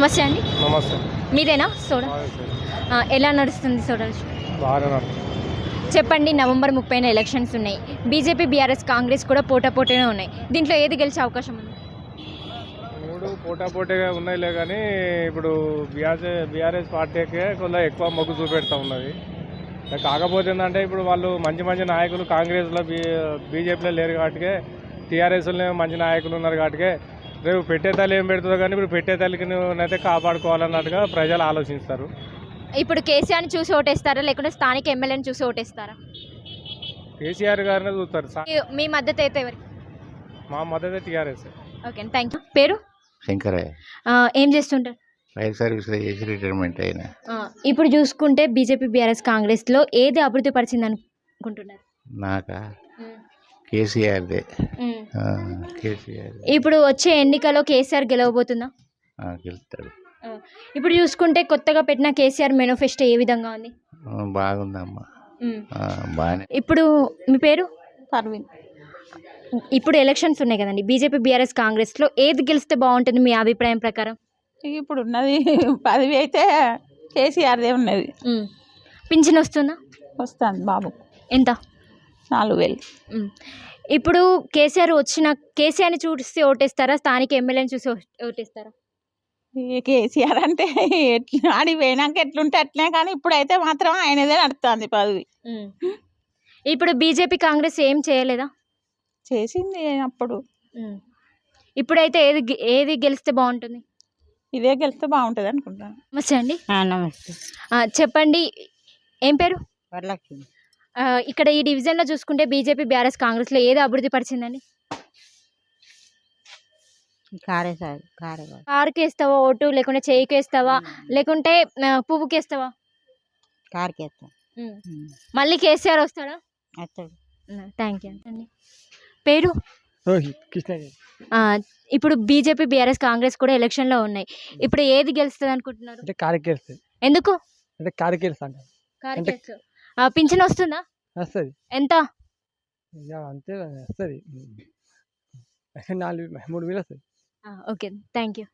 నమస్తే అండి. నమస్తే. మీదేనా సోడా? ఎలా నడుస్తుంది సోడా? చెప్పండి. నవంబర్ 30న ఎలక్షన్స్ ఉన్నాయి. బీజేపీ, బీఆర్ఎస్, కాంగ్రెస్ కూడా పోటాపోటీనే ఉన్నాయి. దీంట్లో ఏది గెలిచే అవకాశం ఉంది? మూడు పోటాపోటీగా ఉన్నాయిలే, కానీ ఇప్పుడు బీఆర్ఎస్ పార్టీకే కొంత ఎక్కువ మొగ్గు చూపెడతా ఉన్నది. కాకపోతే ఏంటంటే ఇప్పుడు వాళ్ళు మంచి మంచి నాయకులు కాంగ్రెస్లో బీజేపీలో లేరు కాబట్టి, టీఆర్ఎస్లో మంచి నాయకులు ఉన్నారు కాబట్టి రేపు పెట్టే తల్లి ఏం పెడుతుందో కానీ ఇప్పుడు పెట్టే తల్లికి అయితే కాపాడుకోవాలన్నట్టుగా ప్రజలు ఆలోచిస్తారు. ఇప్పుడు కేసీఆర్ని చూసి ఓటేస్తారా, లేకుంటే స్థానిక ఎమ్మెల్యేని చూసి ఓటేస్తారా? కేసీఆర్ గారినే చూస్తారు. మీ మద్దతు అయితే ఎవరికి? మా మద్దతు టీఆర్ఎస్. Okay, thank you. పేరు? శంకరయ్య. ఏం చేస్తుంటారు? ఫైర్ సర్వీస్లో చేసి రిటైర్మెంట్ అయినా. ఇప్పుడు చూసుకుంటే బీజేపీ, బీఆర్ఎస్, కాంగ్రెస్లో ఏది అభివృద్ధి పరిచింది అనుకుంటున్నారు? నాకా కేసీఆర్దే. కేసీఆర్ ఇప్పుడు వచ్చే ఎన్నికలో కేసీఆర్ గెలవబోతుందా? గెలుస్తాడు. ఇప్పుడు చూసుకుంటే కొత్తగా పెట్టిన కేసీఆర్ మేనిఫెస్టో ఏ విధంగా ఉంది? బాగుందమ్మా, బాగానే. ఇప్పుడు మీ పేరు? పర్వీన్. ఇప్పుడు ఎలక్షన్స్ ఉన్నాయి కదండి, బీజేపీ, బీఆర్ఎస్, కాంగ్రెస్లో ఏది గెలిస్తే బాగుంటుంది మీ అభిప్రాయం ప్రకారం? ఇప్పుడు ఉన్నది 10 అయితే కేసీఆర్దే ఉన్నది. పింఛన్ వస్తుందా? వస్తుంది బాబు. ఎంత? 4,000. ఇప్పుడు కేసీఆర్ని చూసి ఓటేస్తారా, స్థానిక ఎమ్మెల్యేని చూసి ఓటేస్తారా? కేసీఆర్ అంటే ఆడి పోయినాక ఎట్లుంటే అట్లే, కానీ ఇప్పుడైతే మాత్రం ఆయనదే నడుస్తుంది 10. ఇప్పుడు బీజేపీ, కాంగ్రెస్ ఏం చేయలేదా? చేసింది అప్పుడు. ఇప్పుడైతే ఏది గెలిస్తే బాగుంటుంది? ఇదే గెలిస్తే బాగుంటుంది అనుకుంటాను. నమస్తే అండి. నమస్తే. చెప్పండి, ఏం పేరు? వరలక్ష్మి. ఇక్కడ ఈ డివిజన్లో చూసుకుంటే బీజేపీ, బీఆర్ఎస్, కాంగ్రెస్లో ఏది అభివృద్ధి పరిచిందండి? కారుకి వేస్తావా ఓటు, లేకుంటే చేయికి వేస్తావా, లేకుంటే పువ్వుకి వేస్తావా? కారుకి వేస్తాం. మళ్ళీ కేసీఆర్ వస్తాడా? థ్యాంక్ యూ అండి. పేరు? కృష్ణగిరి. ఇప్పుడు బీజేపీ, బీఆర్ఎస్, కాంగ్రెస్ కూడా ఎలక్షన్లో ఉన్నాయి. ఇప్పుడు ఏది గెలుస్తుంది అనుకుంటున్నారు? ఎందుకు? పింఛన్ వస్తుందా? వస్తుంది. ఎంత? అంతే వస్తుంది, 3,000 వస్తుంది. Okay, thank you.